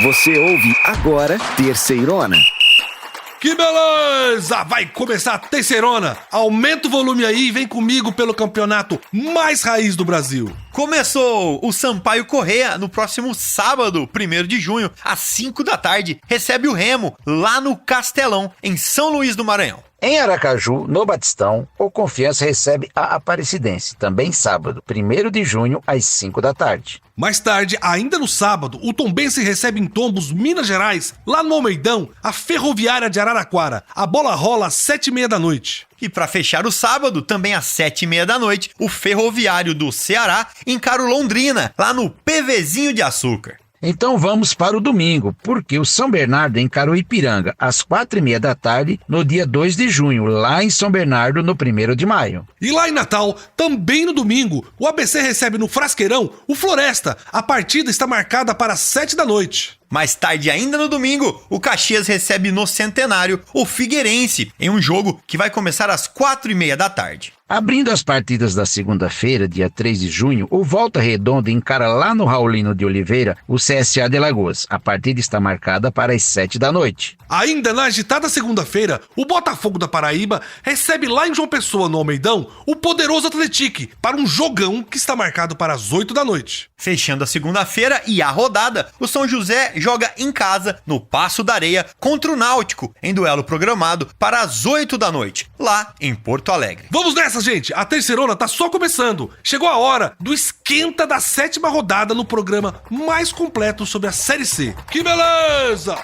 Você ouve agora Terceirona. Que beleza! Vai começar a Terceirona. Aumenta o volume aí e vem comigo pelo campeonato mais raiz do Brasil. Começou! O Sampaio Corrêa, no próximo sábado, 1º de junho, às 5 da tarde, recebe o Remo, lá no Castelão, em São Luís do Maranhão. Em Aracaju, no Batistão, o Confiança recebe a Aparecidense, também sábado, 1º de junho, às 5 da tarde. Mais tarde, ainda no sábado, o Tombense recebe em Tombos, Minas Gerais, lá no Almeidão, a Ferroviária de Araraquara. A bola rola às 7h30 da noite. E para fechar o sábado, também às 7h30 da noite, o Ferroviário do Ceará encara o Londrina, lá no PVzinho de Açúcar. Então vamos para o domingo, porque o São Bernardo encara o Ipiranga, às 4h30 da tarde, no dia 2 de junho, lá em São Bernardo, no 1º de maio. E lá em Natal, também no domingo, o ABC recebe no Frasqueirão o Floresta. A partida está marcada para as 7 da noite. Mais tarde ainda no domingo, o Caxias recebe no Centenário o Figueirense, em um jogo que vai começar às 4h30 da tarde. Abrindo as partidas da segunda-feira, dia 3 de junho, o Volta Redonda encara lá no Raulino de Oliveira o CSA de Alagoas. A partida está marcada para as 7 da noite. Ainda na agitada segunda-feira, o Botafogo da Paraíba recebe lá em João Pessoa, no Almeidão, o poderoso Atlético para um jogão que está marcado para as 8 da noite. Fechando a segunda-feira e a rodada, o São José joga em casa, no Paço da Areia, contra o Náutico, em duelo programado para as 8 da noite, lá em Porto Alegre. Vamos nessa, gente! A Terceirona tá só começando. Chegou a hora do esquenta da 7ª rodada no programa mais completo sobre a Série C. Que beleza!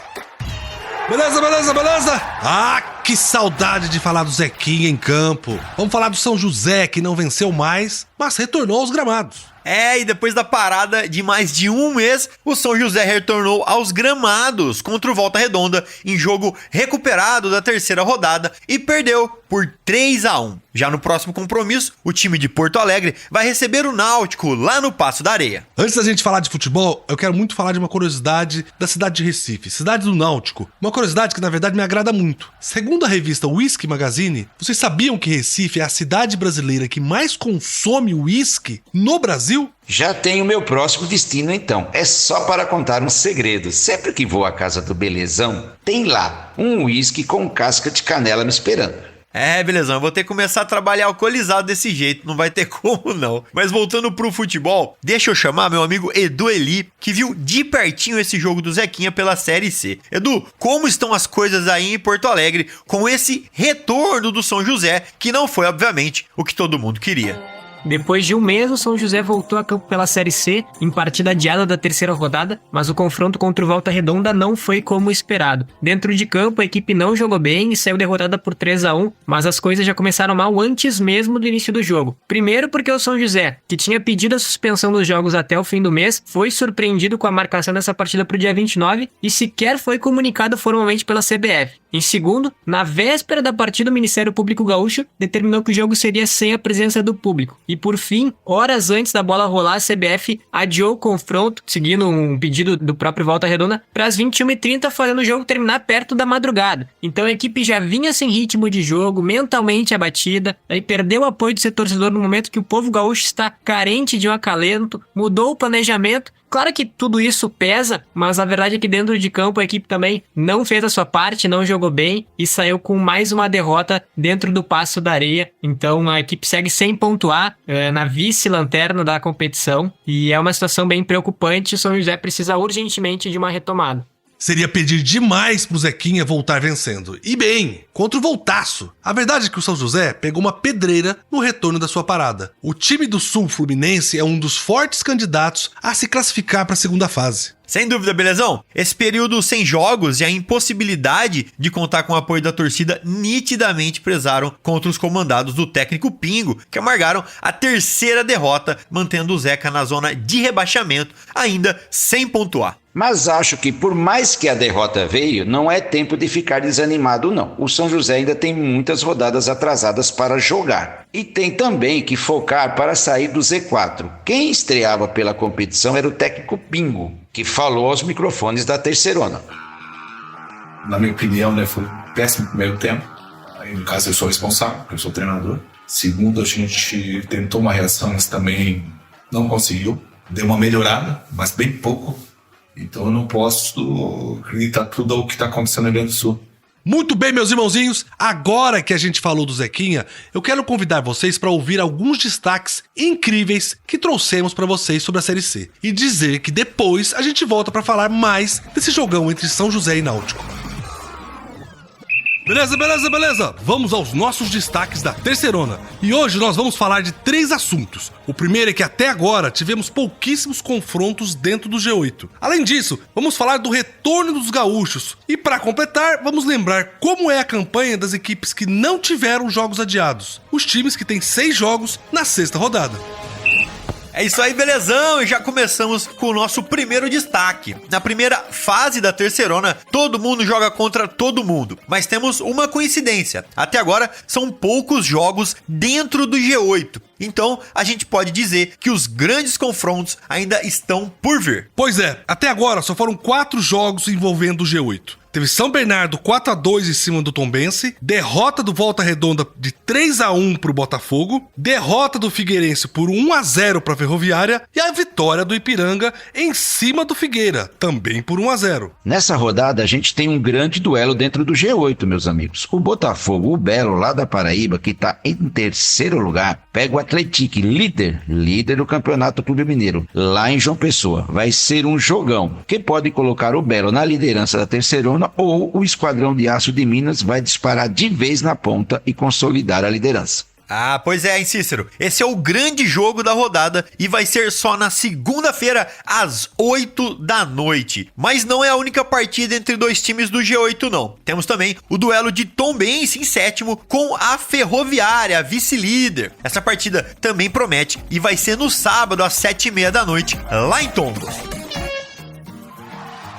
Beleza? Ah, que saudade de falar do Zequinha em campo. Vamos falar do São José, que não venceu mais, mas retornou aos gramados. E depois da parada de mais de um mês, o São José retornou aos gramados contra o Volta Redonda em jogo recuperado da 3ª rodada e perdeu por 3-1. Já no próximo compromisso, o time de Porto Alegre vai receber o Náutico lá no Paço da Areia. Antes da gente falar de futebol, eu quero muito falar de uma curiosidade da cidade de Recife, cidade do Náutico. Uma curiosidade que na verdade me agrada muito. Segundo a revista Whisky Magazine, vocês sabiam que Recife é a cidade brasileira que mais consome whisky no Brasil? Já tenho meu próximo destino então. É só para contar um segredo. Sempre que vou à casa do Belezão, tem lá um uísque com casca de canela me esperando. Belezão, eu vou ter que começar a trabalhar alcoolizado desse jeito, não vai ter como não. Mas voltando pro futebol, deixa eu chamar meu amigo Edu Eli, que viu de pertinho esse jogo do Zequinha pela Série C. Edu, como estão as coisas aí em Porto Alegre com esse retorno do São José, que não foi, obviamente, o que todo mundo queria? Depois de um mês, o São José voltou a campo pela Série C, em partida adiada da 3ª rodada, mas o confronto contra o Volta Redonda não foi como esperado. Dentro de campo, a equipe não jogou bem e saiu derrotada por 3-1, mas as coisas já começaram mal antes mesmo do início do jogo. Primeiro porque o São José, que tinha pedido a suspensão dos jogos até o fim do mês, foi surpreendido com a marcação dessa partida para o dia 29 e sequer foi comunicado formalmente pela CBF. Em segundo, na véspera da partida, o Ministério Público Gaúcho determinou que o jogo seria sem a presença do público. E por fim, horas antes da bola rolar, a CBF adiou o confronto, seguindo um pedido do próprio Volta Redonda, para as 21h30, fazendo o jogo terminar perto da madrugada. Então a equipe já vinha sem ritmo de jogo, mentalmente abatida, aí perdeu o apoio do seu torcedor no momento que o povo gaúcho está carente de um acalento, mudou o planejamento. Claro que tudo isso pesa, mas a verdade é que dentro de campo a equipe também não fez a sua parte, não jogou bem e saiu com mais uma derrota dentro do Paço da Areia. Então a equipe segue sem pontuar na vice-lanterna da competição e é uma situação bem preocupante. O São José precisa urgentemente de uma retomada. Seria pedir demais pro Zequinha voltar vencendo. E bem, contra o Voltaço. A verdade é que o São José pegou uma pedreira no retorno da sua parada. O time do Sul Fluminense é um dos fortes candidatos a se classificar para a segunda fase. Sem dúvida, Belezão. Esse período sem jogos e a impossibilidade de contar com o apoio da torcida nitidamente pesaram contra os comandados do técnico Pingo, que amargaram a 3ª derrota, mantendo o Zeca na zona de rebaixamento, ainda sem pontuar. Mas acho que por mais que a derrota veio, não é tempo de ficar desanimado não. O São José ainda tem muitas rodadas atrasadas para jogar. E tem também que focar para sair do Z4. Quem estreava pela competição era o técnico Pingo, que falou aos microfones da Terceirona. Na minha opinião, foi um péssimo primeiro tempo. Aí, no caso, eu sou responsável, porque eu sou treinador. Segundo, a gente tentou uma reação, mas também não conseguiu. Deu uma melhorada, mas bem pouco. Então eu não posso acreditar tudo o que está acontecendo no Rio Grande do Sul. Muito bem, meus irmãozinhos, agora que a gente falou do Zequinha, eu quero convidar vocês para ouvir alguns destaques incríveis que trouxemos para vocês sobre a Série C. E dizer que depois a gente volta para falar mais desse jogão entre São José e Náutico. Beleza. Vamos aos nossos destaques da Terceirona. E hoje nós vamos falar de 3 assuntos. O primeiro é que até agora tivemos pouquíssimos confrontos dentro do G8. Além disso, vamos falar do retorno dos gaúchos. E para completar, vamos lembrar como é a campanha das equipes que não tiveram jogos adiados. Os times que têm 6 jogos na 6ª rodada. É isso aí, belezão! E já começamos com o nosso primeiro destaque. Na primeira fase da Terceirona, todo mundo joga contra todo mundo. Mas temos uma coincidência. Até agora, são poucos jogos dentro do G8. Então, a gente pode dizer que os grandes confrontos ainda estão por vir. Pois é, até agora só foram 4 jogos envolvendo o G8. Teve São Bernardo 4-2 em cima do Tombense, derrota do Volta Redonda de 3-1 pro Botafogo, derrota do Figueirense por 1-0 pra Ferroviária e a vitória do Ipiranga em cima do Figueira, também por 1-0. Nessa rodada a gente tem um grande duelo dentro do G8, meus amigos. O Botafogo, o Belo, lá da Paraíba, que tá em 3º lugar, pega o Atlético, líder do Campeonato Clube Mineiro, lá em João Pessoa. Vai ser um jogão, que pode colocar o Belo na liderança da Terceirona ou o Esquadrão de Aço de Minas vai disparar de vez na ponta e consolidar a liderança. Ah, pois é, hein, Cícero? Esse é o grande jogo da rodada e vai ser só na segunda-feira, às 8 da noite. Mas não é a única partida entre 2 times do G8, não. Temos também o duelo de Tombense em 7º com a Ferroviária, vice-líder. Essa partida também promete e vai ser no sábado, às 7h30 da noite, lá em Tombos.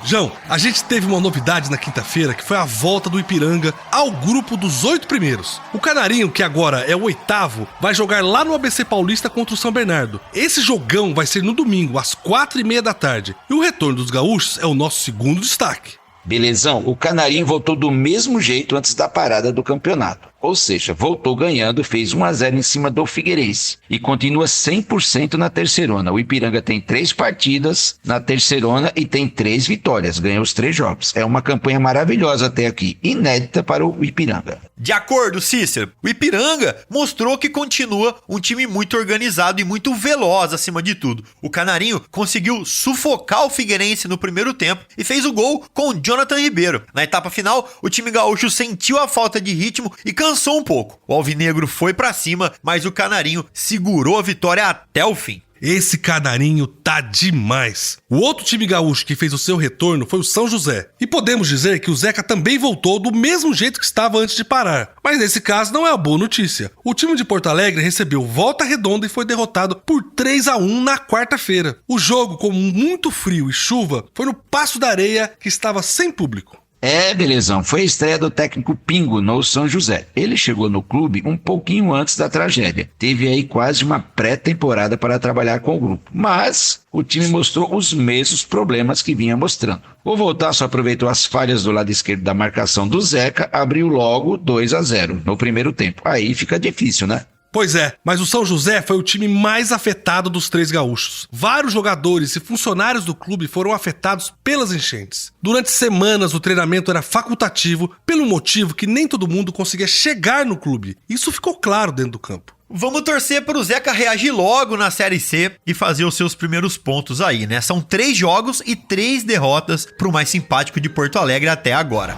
João, a gente teve uma novidade na quinta-feira que foi a volta do Ipiranga ao grupo dos 8 primeiros. O Canarinho, que agora é o 8º, vai jogar lá no ABC Paulista contra o São Bernardo. Esse jogão vai ser no domingo, às 4h30 da tarde. E o retorno dos gaúchos é o nosso segundo destaque. Belezão, o Canarinho voltou do mesmo jeito antes da parada do campeonato. Ou seja, voltou ganhando, fez 1-0 em cima do Figueirense e continua 100% na Terceirona. O Ipiranga tem 3 partidas na Terceirona e tem 3 vitórias, ganhou os 3 jogos. É uma campanha maravilhosa até aqui, inédita para o Ipiranga. De acordo, Cícero, o Ipiranga mostrou que continua um time muito organizado e muito veloz acima de tudo. O Canarinho conseguiu sufocar o Figueirense no primeiro tempo e fez o gol com o Jonathan Ribeiro. Na etapa final, o time gaúcho sentiu a falta de ritmo e cansou um pouco. O alvinegro foi pra cima, mas o Canarinho segurou a vitória até o fim. Esse Canarinho tá demais. O outro time gaúcho que fez o seu retorno foi o São José. E podemos dizer que o Zeca também voltou do mesmo jeito que estava antes de parar. Mas nesse caso não é a boa notícia. O time de Porto Alegre recebeu Volta Redonda e foi derrotado por 3-1 na quarta-feira. O jogo, com muito frio e chuva, foi no Passo da Areia, que estava sem público. É, belezão, foi a estreia do técnico Pingo no São José. Ele chegou no clube um pouquinho antes da tragédia. Teve aí quase uma pré-temporada para trabalhar com o grupo. Mas o time mostrou os mesmos problemas que vinha mostrando. O Voltaço aproveitou as falhas do lado esquerdo da marcação do Zeca, abriu logo 2-0 no primeiro tempo. Aí fica difícil, né? Pois é, mas o São José foi o time mais afetado dos 3 gaúchos. Vários jogadores e funcionários do clube foram afetados pelas enchentes. Durante semanas o treinamento era facultativo, pelo motivo que nem todo mundo conseguia chegar no clube. Isso ficou claro dentro do campo. Vamos torcer para o Zeca reagir logo na Série C e fazer os seus primeiros pontos aí, né? São 3 jogos e 3 derrotas para o mais simpático de Porto Alegre até agora.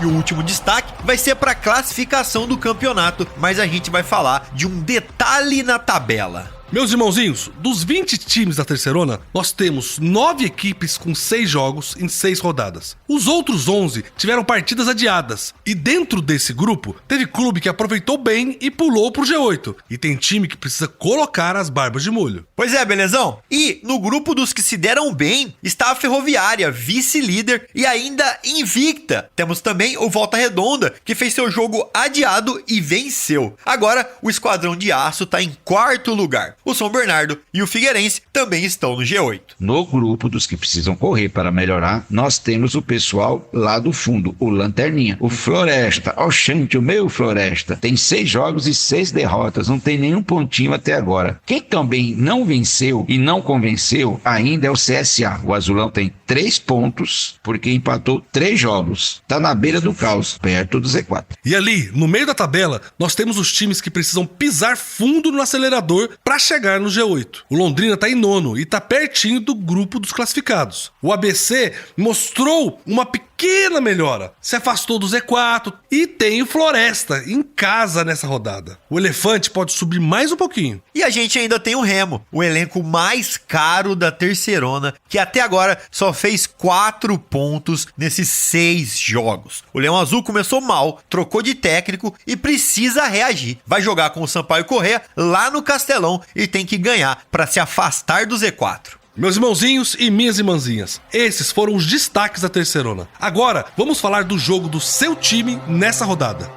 E o último destaque vai ser para a classificação do campeonato, mas a gente vai falar de um detalhe na tabela. Meus irmãozinhos, dos 20 times da Terceirona, nós temos 9 equipes com 6 jogos em 6 rodadas. Os outros 11 tiveram partidas adiadas. E dentro desse grupo, teve clube que aproveitou bem e pulou pro G8. E tem time que precisa colocar as barbas de molho. Pois é, belezão? E no grupo dos que se deram bem, está a Ferroviária, vice-líder e ainda invicta. Temos também o Volta Redonda, que fez seu jogo adiado e venceu. Agora, o Esquadrão de Aço está em 4º lugar. o São Bernardo e o Figueirense também estão no G8. No grupo dos que precisam correr para melhorar, nós temos o pessoal lá do fundo, o Lanterninha, o Floresta. Oxente, o meu Floresta. Tem 6 jogos e 6 derrotas, não tem nenhum pontinho até agora. Quem também não venceu e não convenceu ainda é o CSA. O Azulão tem 3 pontos, porque empatou 3 jogos. Tá na beira do caos, perto do Z4. E ali, no meio da tabela, nós temos os times que precisam pisar fundo no acelerador para chegar no G8. O Londrina tá em 9º e tá pertinho do grupo dos classificados. O ABC mostrou uma pequena melhora, se afastou do Z4 e tem o Floresta em casa nessa rodada. O Elefante pode subir mais um pouquinho. E a gente ainda tem o Remo, o elenco mais caro da Terceirona, que até agora só fez 4 pontos nesses 6 jogos. O Leão Azul começou mal, trocou de técnico e precisa reagir. Vai jogar com o Sampaio Corrêa lá no Castelão e tem que ganhar para se afastar do Z4. Meus irmãozinhos e minhas irmãzinhas, esses foram os destaques da Terceirona. Agora, vamos falar do jogo do seu time nessa rodada.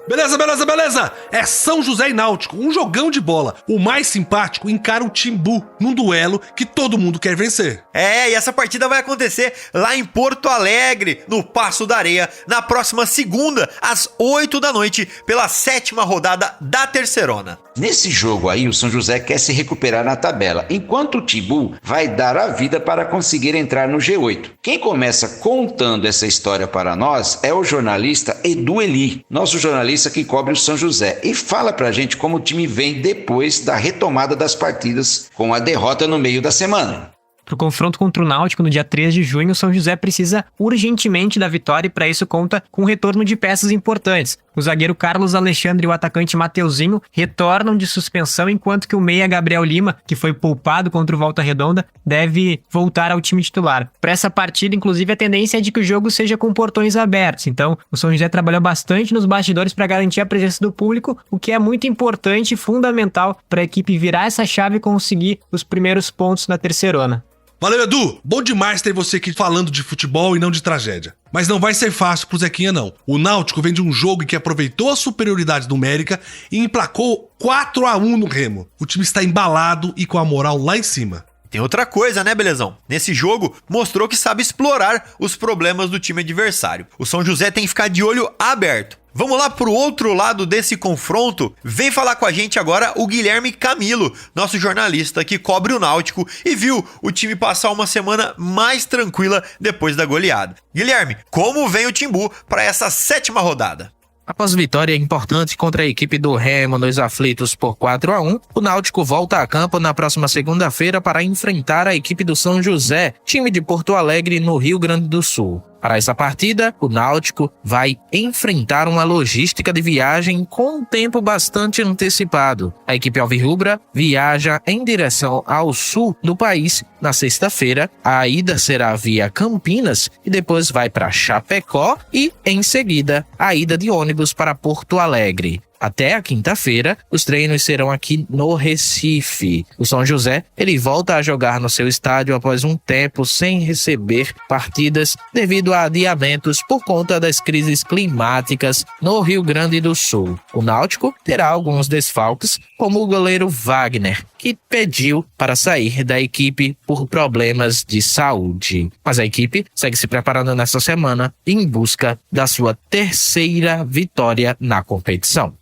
Beleza! É São José e Náutico, um jogão de bola. O mais simpático encara o Timbu num duelo que todo mundo quer vencer. E essa partida vai acontecer lá em Porto Alegre, no Paço da Areia, na próxima segunda, às 8 da noite, pela 7ª rodada da Terceirona. Nesse jogo aí, o São José quer se recuperar na tabela, enquanto o Timbu vai dar a vida para conseguir entrar no G8. Quem começa contando essa história para nós é o jornalista Edu Eli, nosso jornalista que cobre o São José, e fala pra gente como o time vem depois da retomada das partidas com a derrota no meio da semana. Para o confronto contra o Náutico no dia 3 de junho, o São José precisa urgentemente da vitória e para isso conta com o retorno de peças importantes. O zagueiro Carlos Alexandre e o atacante Mateuzinho retornam de suspensão, enquanto que o meia Gabriel Lima, que foi poupado contra o Volta Redonda, deve voltar ao time titular. Para essa partida, inclusive, a tendência é de que o jogo seja com portões abertos. Então, o São José trabalhou bastante nos bastidores para garantir a presença do público, o que é muito importante e fundamental para a equipe virar essa chave e conseguir os primeiros pontos na Terceirona. Valeu, Edu! Bom demais ter você aqui falando de futebol e não de tragédia. Mas não vai ser fácil pro Zequinha, não. O Náutico vem de um jogo que aproveitou a superioridade numérica e emplacou 4-1 no Remo. O time está embalado e com a moral lá em cima. Tem outra coisa, né, Belezão? Nesse jogo, mostrou que sabe explorar os problemas do time adversário. O São José tem que ficar de olho aberto. Vamos lá pro outro lado desse confronto? Vem falar com a gente agora o Guilherme Camilo, nosso jornalista que cobre o Náutico e viu o time passar uma semana mais tranquila depois da goleada. Guilherme, como vem o Timbu para essa 7ª rodada? Após vitória importante contra a equipe do Remo nos aflitos por 4-1, o Náutico volta a campo na próxima segunda-feira para enfrentar a equipe do São José, time de Porto Alegre, no Rio Grande do Sul. Para essa partida, o Náutico vai enfrentar uma logística de viagem com um tempo bastante antecipado. A equipe alvirrubra viaja em direção ao sul do país na sexta-feira. A ida será via Campinas e depois vai para Chapecó e, em seguida, a ida de ônibus para Porto Alegre. Até a quinta-feira, os treinos serão aqui no Recife. O São José, ele volta a jogar no seu estádio após um tempo sem receber partidas devido a adiamentos por conta das crises climáticas no Rio Grande do Sul. O Náutico terá alguns desfalques, como o goleiro Wagner, que pediu para sair da equipe por problemas de saúde. Mas a equipe segue se preparando nesta semana em busca da sua 3ª vitória na competição.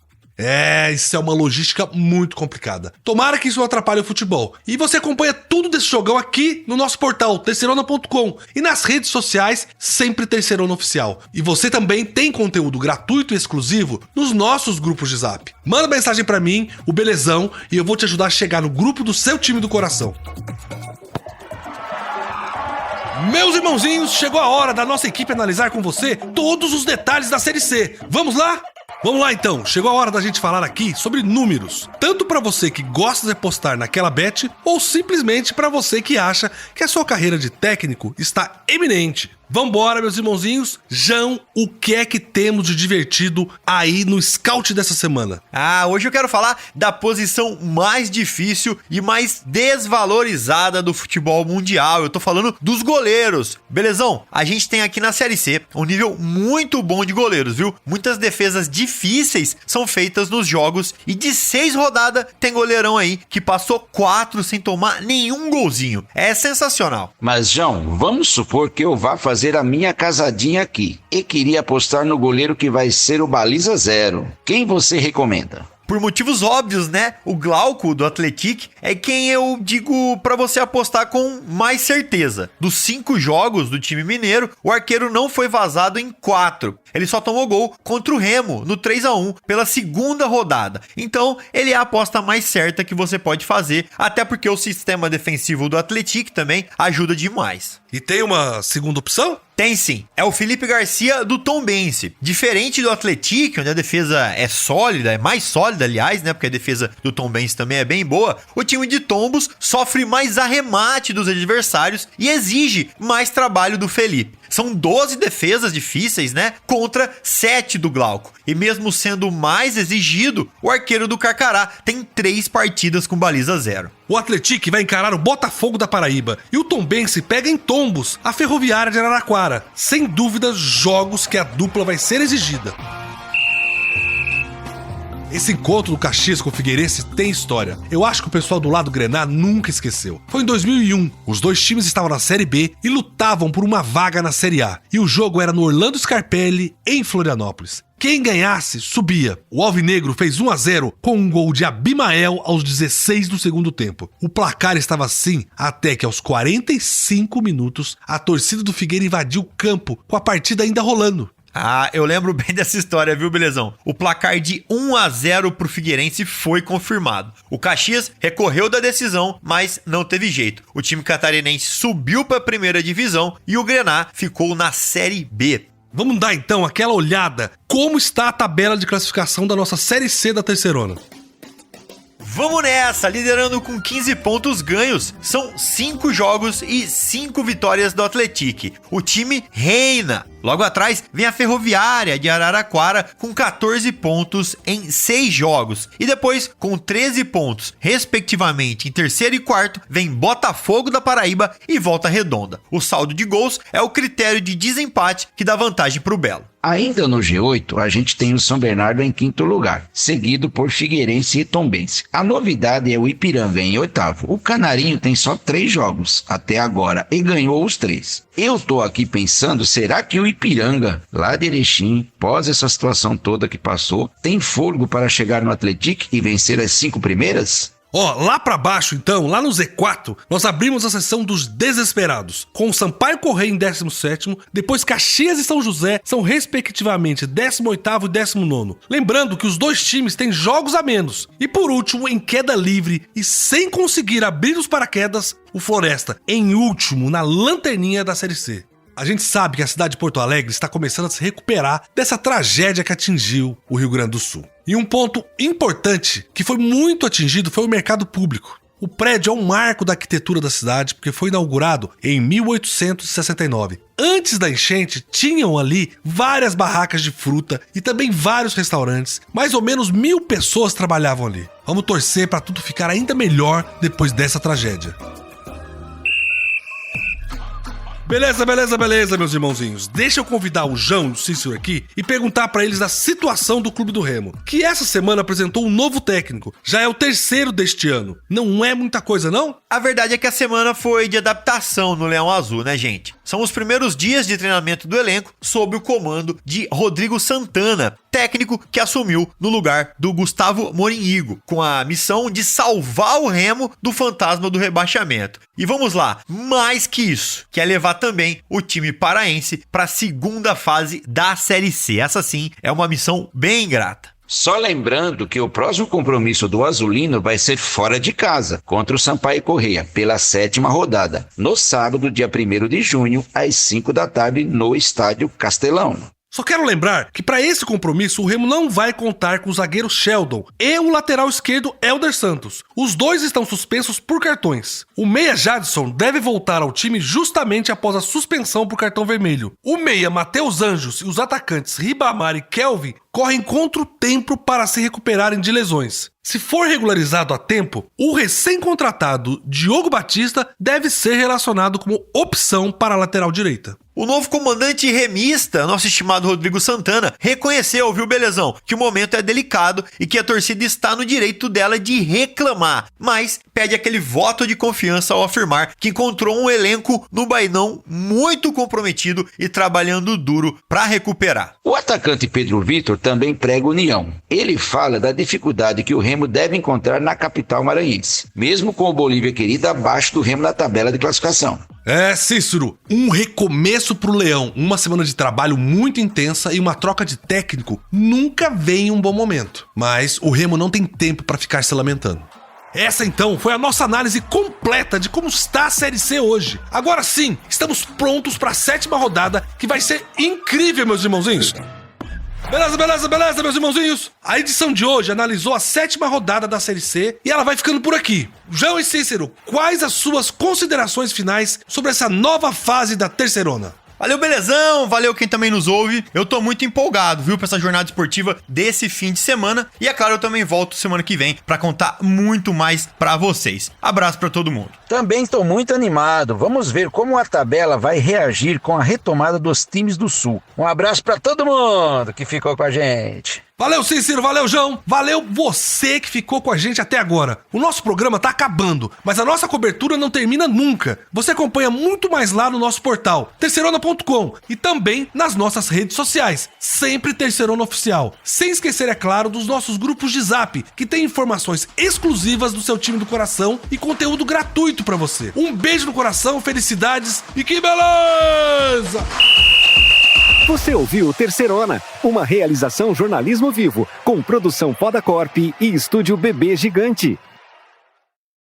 Isso é uma logística muito complicada. Tomara que isso não atrapalhe o futebol. E você acompanha tudo desse jogão aqui no nosso portal, terceirona.com. E nas redes sociais, sempre Terceirona Oficial. E você também tem conteúdo gratuito e exclusivo nos nossos grupos de Zap. Manda mensagem pra mim, o Belezão, e eu vou te ajudar a chegar no grupo do seu time do coração. Meus irmãozinhos, chegou a hora da nossa equipe analisar com você todos os detalhes da Série C. Vamos lá? Vamos lá então, chegou a hora da gente falar aqui sobre números, tanto para você que gosta de apostar naquela bet ou simplesmente para você que acha que a sua carreira de técnico está eminente. Vambora, meus irmãozinhos. João, o que é que temos de divertido aí no Scout dessa semana? Hoje eu quero falar da posição mais difícil e mais desvalorizada do futebol mundial. Eu tô falando dos goleiros. Belezão? A gente tem aqui na Série C um nível muito bom de goleiros, viu? Muitas defesas difíceis são feitas nos jogos e de 6 rodadas tem goleirão aí que passou 4 sem tomar nenhum golzinho. É sensacional. Mas, João, vamos supor que eu vá fazer a minha casadinha aqui e queria apostar no goleiro que vai ser o baliza 0. Quem você recomenda? Por motivos óbvios, né? O Glauco, do Atlético, é quem eu digo pra você apostar com mais certeza. Dos 5 jogos do time mineiro, o arqueiro não foi vazado em 4. Ele só tomou gol contra o Remo, no 3-1, pela segunda rodada. Então, ele é a aposta mais certa que você pode fazer, até porque o sistema defensivo do Atlético também ajuda demais. E tem uma segunda opção? Tem sim, é o Felipe Garcia do Tombense. Diferente do Atlético, onde a defesa é sólida, é mais sólida, aliás, né? Porque a defesa do Tombense também é bem boa. O time de Tombos sofre mais arremate dos adversários e exige mais trabalho do Felipe. São 12 defesas difíceis, né? Contra 7 do Glauco. E mesmo sendo mais exigido, o arqueiro do Carcará tem 3 partidas com baliza 0. O Atlético vai encarar o Botafogo da Paraíba e o Tombense pega em Tombos a Ferroviária de Araraquara. Sem dúvida, jogos que a dupla vai ser exigida. Esse encontro do Caxias com o Figueirense tem história. Eu acho que o pessoal do lado Grená nunca esqueceu. Foi em 2001. Os dois times estavam na Série B e lutavam por uma vaga na Série A. E o jogo era no Orlando Scarpelli, em Florianópolis. Quem ganhasse, subia. O Alvinegro fez 1-0 com um gol de Abimael aos 16 do segundo tempo. O placar estava assim até que aos 45 minutos a torcida do Figueira invadiu o campo com a partida ainda rolando. Eu lembro bem dessa história, viu, belezão? O placar de 1-0 pro Figueirense foi confirmado. O Caxias recorreu da decisão, mas não teve jeito. O time catarinense subiu para a primeira divisão e o Grená ficou na Série B. Vamos dar então aquela olhada como está a tabela de classificação da nossa Série C da Terceirona. Vamos nessa, liderando com 15 pontos ganhos. São 5 jogos e 5 vitórias do Atlético. O time reina. Logo atrás vem a Ferroviária de Araraquara com 14 pontos em 6 jogos. E depois, com 13 pontos, respectivamente, em terceiro e quarto, vem Botafogo da Paraíba e Volta Redonda. O saldo de gols é o critério de desempate que dá vantagem para o Belo. Ainda no G8, a gente tem o São Bernardo em 5º lugar, seguido por Figueirense e Tombense. A novidade é o Ipiranga em 8º. O Canarinho tem só 3 jogos até agora e ganhou os 3. Eu tô aqui pensando, será que o Ipiranga, lá de Erechim, pós essa situação toda que passou, tem fôlego para chegar no Atlético e vencer as 5 primeiras? Lá pra baixo então, lá no Z4, nós abrimos a seção dos desesperados, com o Sampaio Correia em 17º, depois Caxias e São José são respectivamente 18º e 19º. Lembrando que os dois times têm jogos a menos. E por último, em queda livre e sem conseguir abrir os paraquedas, o Floresta, em último na lanterninha da Série C. A gente sabe que a cidade de Porto Alegre está começando a se recuperar dessa tragédia que atingiu o Rio Grande do Sul. E um ponto importante que foi muito atingido foi o mercado público. O prédio é um marco da arquitetura da cidade porque foi inaugurado em 1869. Antes da enchente, tinham ali várias barracas de fruta e também vários restaurantes. Mais ou menos 1.000 pessoas trabalhavam ali. Vamos torcer para tudo ficar ainda melhor depois dessa tragédia. Beleza, meus irmãozinhos. Deixa eu convidar o João e o Cícero aqui e perguntar pra eles da situação do Clube do Remo, que essa semana apresentou um novo técnico. Já é o 3º deste ano. Não é muita coisa, não? A verdade é que a semana foi de adaptação no Leão Azul, né, gente? São os primeiros dias de treinamento do elenco sob o comando de Rodrigo Santana, técnico que assumiu no lugar do Gustavo Morínigo, com a missão de salvar o Remo do fantasma do rebaixamento. E vamos lá, mais que isso, que é levar também o time paraense para a segunda fase da Série C. Essa sim é uma missão bem ingrata. Só lembrando que o próximo compromisso do Azulino vai ser fora de casa, contra o Sampaio Correia, pela 7ª rodada, no sábado, dia 1º de junho, às 5 da tarde, no Estádio Castelão. Só quero lembrar que para esse compromisso o Remo não vai contar com o zagueiro Sheldon e o lateral esquerdo Elder Santos. Os dois estão suspensos por cartões. O meia Jadson deve voltar ao time justamente após a suspensão por cartão vermelho. O meia Matheus Anjos e os atacantes Ribamar e Kelvin correm contra o tempo para se recuperarem de lesões. Se for regularizado a tempo, o recém-contratado Diogo Batista deve ser relacionado como opção para a lateral direita. O novo comandante remista, nosso estimado Rodrigo Santana, reconheceu, viu, Belezão, que o momento é delicado e que a torcida está no direito dela de reclamar, mas pede aquele voto de confiança ao afirmar que encontrou um elenco no Bainão muito comprometido e trabalhando duro para recuperar. O atacante Pedro Vitor também prega união. Ele fala da dificuldade que o Remo deve encontrar na capital maranhense, mesmo com o Bolívia Querida abaixo do Remo na tabela de classificação. Cícero, um recomeço pro Leão, uma semana de trabalho muito intensa e uma troca de técnico nunca vem em um bom momento. Mas o Remo não tem tempo para ficar se lamentando. Essa então foi a nossa análise completa de como está a Série C hoje. Agora sim, estamos prontos para a 7ª rodada, que vai ser incrível, meus irmãozinhos. Beleza, meus irmãozinhos? A edição de hoje analisou a 7ª rodada da Série C e ela vai ficando por aqui. João e Cícero, quais as suas considerações finais sobre essa nova fase da Terceirona? Valeu, Belezão, valeu quem também nos ouve. Eu tô muito empolgado, viu, pra essa jornada esportiva desse fim de semana. E é claro, eu também volto semana que vem pra contar muito mais pra vocês. Abraço pra todo mundo. Também estou muito animado. Vamos ver como a tabela vai reagir com a retomada dos times do Sul. Um abraço pra todo mundo que ficou com a gente. Valeu, Cícero, valeu, João, valeu você que ficou com a gente até agora. O nosso programa tá acabando, mas a nossa cobertura não termina nunca. Você acompanha muito mais lá no nosso portal, terceirona.com, e também nas nossas redes sociais, sempre Terceirona Oficial. Sem esquecer, é claro, dos nossos grupos de Zap, que tem informações exclusivas do seu time do coração e conteúdo gratuito pra você. Um beijo no coração, felicidades e que beleza! Você ouviu Terceirona, uma realização jornalismo vivo, com produção Podacorp e estúdio Bebê Gigante.